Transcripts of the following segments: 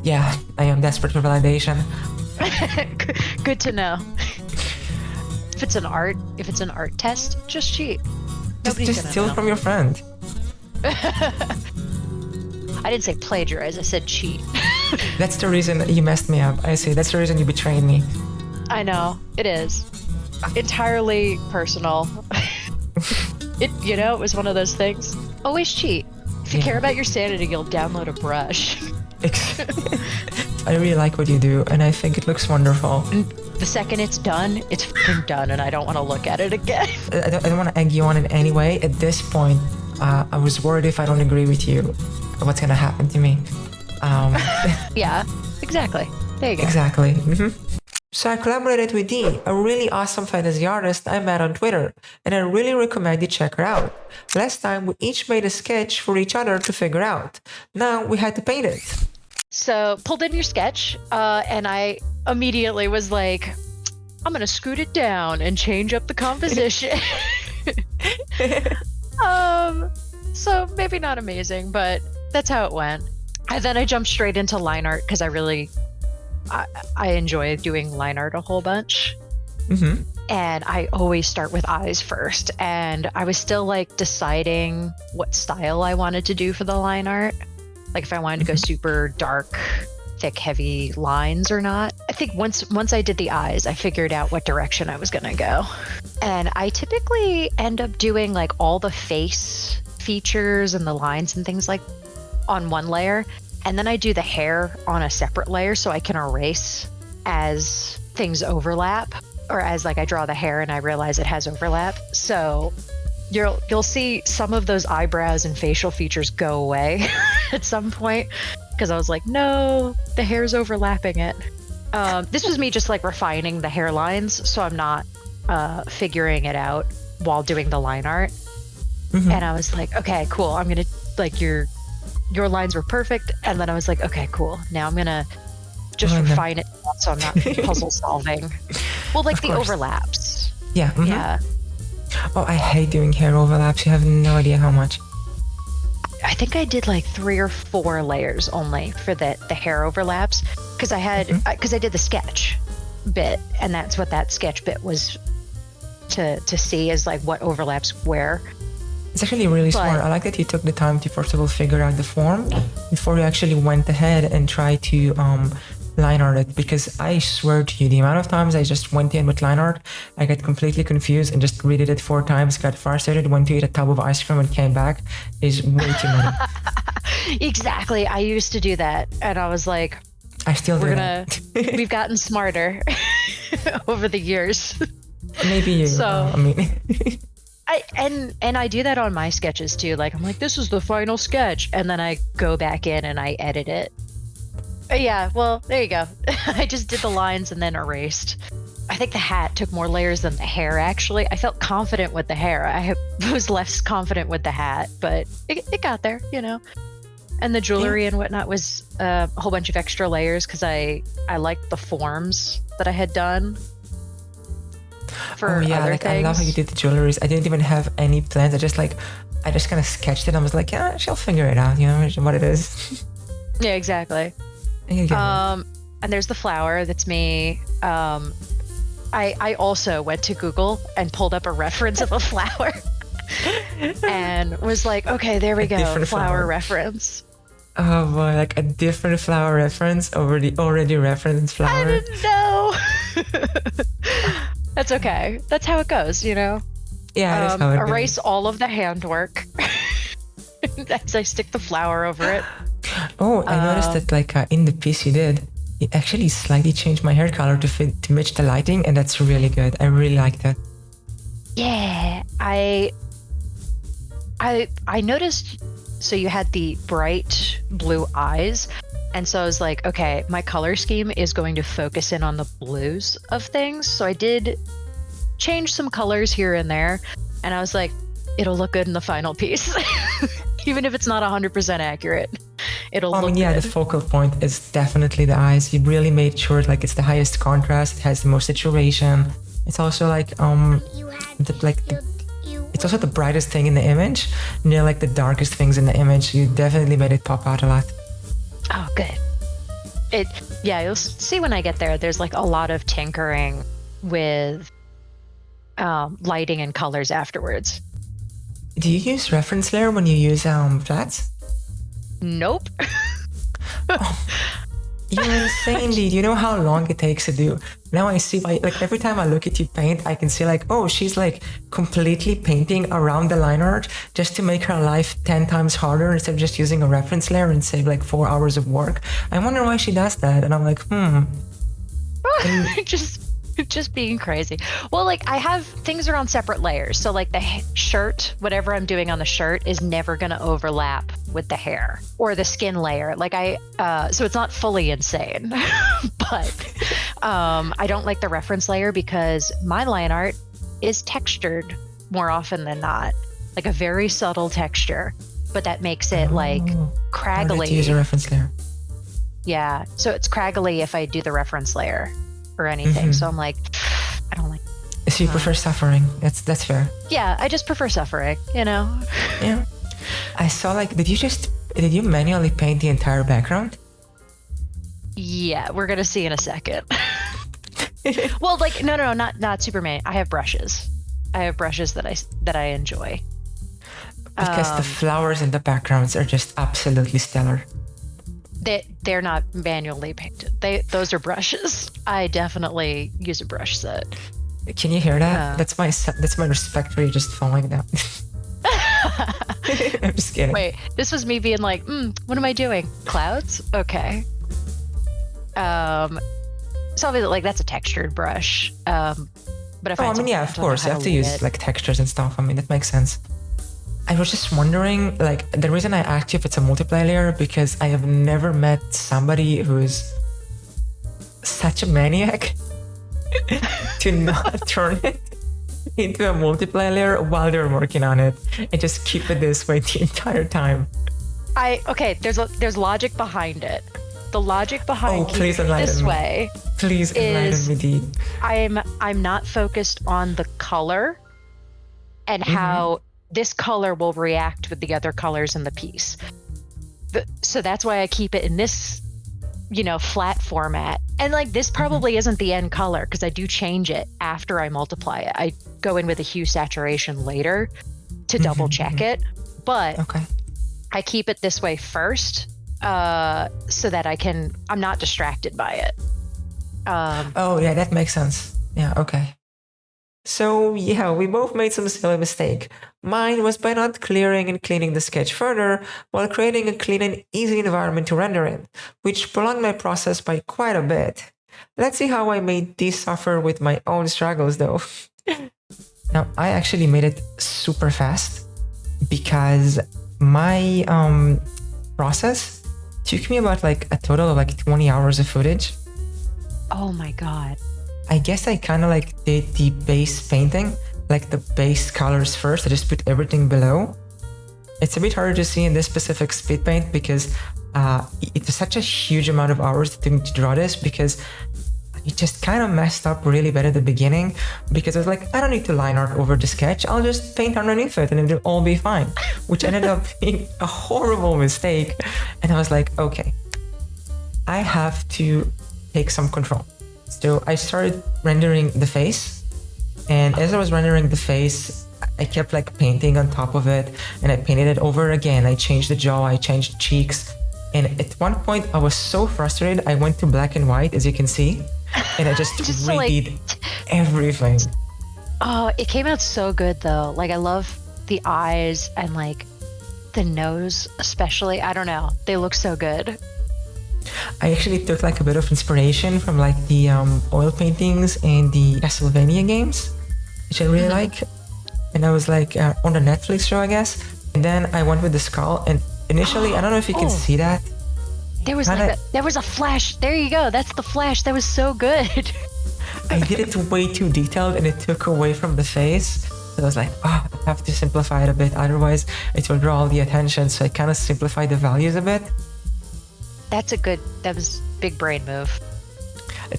Yeah, I am desperate for validation. Good to know. If it's an art test, just cheat. Nobody's Just gonna steal know. from your friend. I didn't say plagiarize, I said cheat. That's the reason you messed me up. I see. That's the reason you betrayed me. I know, it is. Entirely personal. It was one of those things. Always cheat. If you care about your sanity, you'll download a brush. I really like what you do, and I think it looks wonderful. And the second it's done, it's fucking done, and I don't want to look at it again. I don't want to egg you on in any way. At this point, I was worried if I don't agree with you, what's going to happen to me. Yeah, exactly. There you go. Exactly. So I collaborated with Dee, a really awesome fantasy artist I met on Twitter, and I really recommend you check her out. Last time, we each made a sketch for each other to figure out. Now we had to paint it. So pulled in your sketch, and I immediately was like, I'm gonna scoot it down and change up the composition. So maybe not amazing, but that's how it went. And then I jumped straight into line art because I enjoy doing line art a whole bunch. And I always start with eyes first. And I was still like deciding what style I wanted to do for the line art. Like if I wanted to go super dark, thick, heavy lines or not. I think once I did the eyes, I figured out what direction I was gonna go. And I typically end up doing like all the face features and the lines and things like on one layer. And then I do the hair on a separate layer so I can erase as things overlap, or as like I draw the hair and I realize it has overlap. So you'll see some of those eyebrows and facial features go away at some point because I was like, no, the hair's overlapping it. This was me just like refining the hairlines, so I'm not figuring it out while doing the line art. And I was like, okay, cool. I'm gonna like your lines were perfect, and then I was like, okay, cool. Now I'm gonna just refine it so I'm not puzzle solving. Well, like the overlaps. Yeah. Yeah. Oh, I hate doing hair overlaps. You have no idea how much. I think I did like 3 or 4 layers only for the hair overlaps because I had I did the sketch bit, and that's what that sketch bit was to see is like what overlaps where. It's actually really smart. I like that you took the time to first of all figure out the form before you actually went ahead and tried to line art it, because I swear to you, the amount of times I just went in with line art, I got completely confused and just redid it 4 times, got frustrated, went to eat a tub of ice cream and came back. Is way too many. Exactly. I used to do that, and I was like, I still do that. We've gotten smarter over the years. Maybe you. So, I mean. I do that on my sketches too. Like I'm like, this is the final sketch, and then I go back in and I edit it. Yeah, well, there you go. I just did the lines and then erased. I think the hat took more layers than the hair, actually. I felt confident with the hair. I was less confident with the hat, but it got there, you know. And the jewelry and whatnot was a whole bunch of extra layers because I liked the forms that I had done. For other things. I love how you did the jewelries. I didn't even have any plans. I just kind of sketched it. I was like, yeah, she'll figure it out, you know, what it is. Yeah, exactly. And there's the flower. That's me. I also went to Google and pulled up a reference of a flower and was like, okay, there we go. Flower reference. Oh boy, like a different flower reference over the already referenced flower. I didn't know. That's okay. That's how it goes, you know? Yeah, that's how it erase goes. all of the handwork as I stick the flower over it. Oh, I noticed that like in the piece you did, you actually slightly changed my hair color to match the lighting, and that's really good. I really like that. Yeah, I noticed. So you had the bright blue eyes, and so I was like, okay, my color scheme is going to focus in on the blues of things. So I did change some colors here and there, and I was like, it'll look good in the final piece, even if it's not 100% accurate. It'll look good. The focal point is definitely the eyes. You really made sure like it's the highest contrast. It has the most saturation. It's also like it's also the brightest thing in the image, near like the darkest things in the image. You definitely made it pop out a lot. Oh, good. You'll see when I get there, there's like a lot of tinkering with lighting and colors afterwards. Do you use reference layer when you use flats? Nope. Oh, you're insane, dude. You know how long it takes to do. Now I see why, like every time I look at you paint, I can see like, oh, she's like completely painting around the line art just to make her life 10 times harder instead of just using a reference layer and save like 4 hours of work. I wonder why she does that. And I'm like, just being crazy. Well, like I have things are on separate layers. So like the shirt, whatever I'm doing on the shirt is never going to overlap with the hair or the skin layer. Like so it's not fully insane, but I don't like the reference layer because my line art is textured more often than not, like a very subtle texture, but that makes it like craggly. To use a reference layer. Yeah. So it's craggly if I do the reference layer or anything. So I'm like, I don't like. So you prefer suffering? That's fair. Yeah, I just prefer suffering. You know. Yeah. I saw like, did you manually paint the entire background? Yeah, we're gonna see in a second. Well, like no, not Superman. I have brushes. I have brushes that I enjoy. Because the flowers in the backgrounds are just absolutely stellar. They're not manually painted. Those are brushes. I definitely use a brush set. Can you hear that? That's my respect for you just falling down. I'm just kidding. Wait, this was me being like, what am I doing? Clouds? Okay. So obviously, like that's a textured brush. But if of course, you have to use like textures and stuff. I mean, that makes sense. I was just wondering, like, the reason I asked you if it's a multiplayer layer because I have never met somebody who's such a maniac to not turn it into a multiplayer layer while they're working on it and just keep it this way the entire time. There's logic behind it. The logic behind please enlighten this me. Way. Please enlighten me, Dee. I'm not focused on the color and how this color will react with the other colors in the piece. So that's why I keep it in this, flat format. And like this probably isn't the end color because I do change it after I multiply it. I go in with a hue saturation later to double check it. But I keep it this way first so that I'm not distracted by it. That makes sense. Yeah, okay. So yeah, we both made some silly mistake. Mine was by not clearing and cleaning the sketch further while creating a clean and easy environment to render in, which prolonged my process by quite a bit. Let's see how I made these suffer with my own struggles though. Now, I actually made it super fast because my process took me about like a total of like 20 hours of footage. Oh my God. I guess I kind of like did the base painting, like the base colors first. I just put everything below. It's a bit harder to see in this specific speed paint because it's such a huge amount of hours to draw this because it just kind of messed up really bad at the beginning because I was like, I don't need to line art over the sketch. I'll just paint underneath it and it'll all be fine, which ended up being a horrible mistake. And I was like, okay, I have to take some control. So I started rendering the face, and as I was rendering the face, I kept like painting on top of it, and I painted it over again. I changed the jaw, I changed cheeks, and at one point I was so frustrated I went to black and white, as you can see, and I just redid everything. Oh, it came out so good though. Like I love the eyes and like the nose especially. I don't know, they look so good. I actually took like a bit of inspiration from like the oil paintings and the Castlevania games, which I really like. And I was like on the Netflix show, I guess. And then I went with the skull. And initially, I don't know if you can see that. There was there was a flash. There you go. That's the flash. That was so good. I did it way too detailed and it took away from the face. So I was like, I have to simplify it a bit. Otherwise, it will draw all the attention. So I kind of simplified the values a bit. That was big brain move.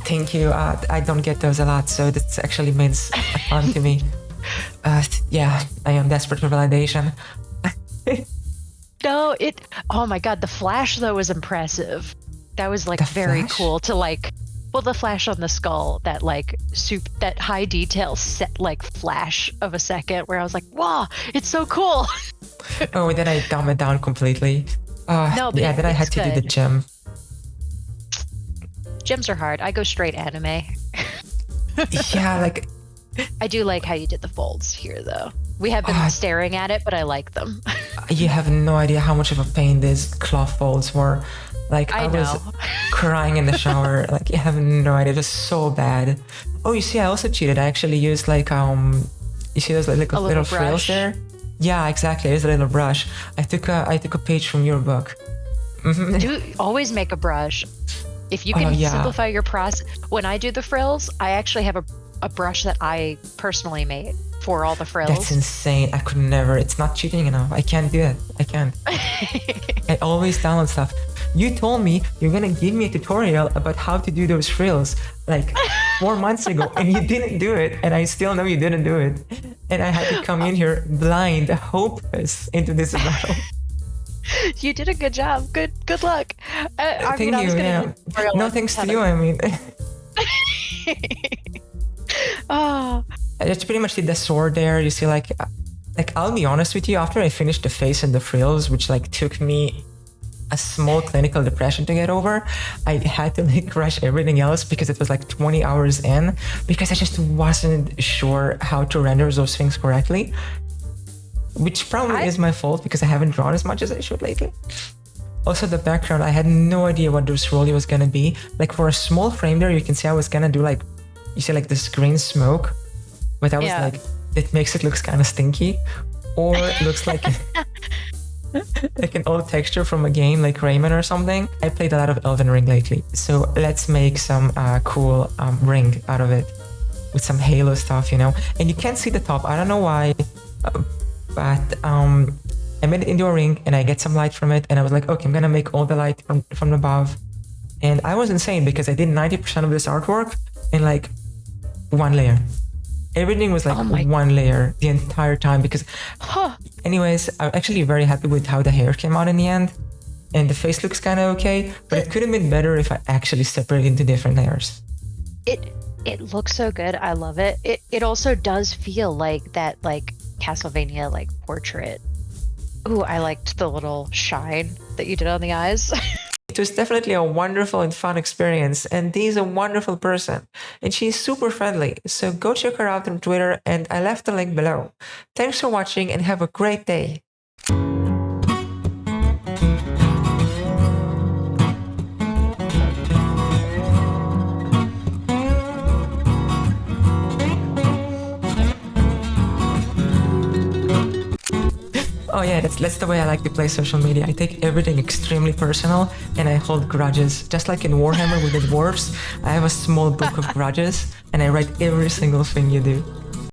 Thank you. I don't get those a lot, so that actually means a ton to me. Yeah, I am desperate for validation. Oh my God, the flash though was impressive. That was like The very flash? cool to like, well, the flash on the skull, that like that high detail set like flash of a second where I was like, wow, it's so cool. Oh, then I dumb it down completely. No, but yeah, then I had it's to do the good. gem. Gems are hard. I go straight anime. Yeah, like I do like how you did the folds here, though. We have been staring at it, but I like them. you have no idea how much of a pain these cloth folds were. Like I was know. crying in the shower. Like you have no idea. It was so bad. Oh, you see, I also cheated. I actually used like you see those like little frills there? Yeah, exactly. There's a little brush. I took a page from your book. Do always make a brush. If you can simplify your process. When I do the frills, I actually have a brush that I personally made for all the frills. That's insane. I could never. It's not cheating enough. I can't do it. I can't. I always download stuff. You told me you're gonna give me a tutorial about how to do those frills like 4 months ago, and you didn't do it, and I still know you didn't do it. And I had to come in here blind, hopeless into this battle. You did a good job. Good luck. Thank you. Yeah. No thanks to you. I mean. Oh. I just pretty much did the sword there. You see, like I'll be honest with you. After I finished the face and the frills, which like took me a small clinical depression to get over, I had to like rush everything else because it was like 20 hours in because I just wasn't sure how to render those things correctly. Which probably is my fault because I haven't drawn as much as I should lately. Also, the background, I had no idea what this rolly was gonna be. Like for a small frame there, you can see I was gonna do like, you see like this green smoke, but I was like, it makes it looks kind of stinky, or it looks like like an old texture from a game like Rayman or something. I played a lot of Elden Ring lately, so let's make some cool ring out of it with some Halo stuff, you know. And you can't see the top. I don't know why. But I made it into a ring and I get some light from it and I was like, okay, I'm gonna make all the light from above. And I was insane because I did 90% of this artwork in like one layer. Everything was like one layer the entire time because anyways, I'm actually very happy with how the hair came out in the end. And the face looks kind of okay, but it could have been better if I actually separated into different layers. It looks so good. I love it. It also does feel like that like Castlevania like portrait. Ooh, I liked the little shine that you did on the eyes. It was definitely a wonderful and fun experience, and Dee's a wonderful person, and she's super friendly, so go check her out on Twitter, and I left the link below. Thanks for watching and have a great day. Oh yeah, that's the way I like to play social media. I take everything extremely personal and I hold grudges. Just like in Warhammer with the dwarves, I have a small book of grudges and I write every single thing you do.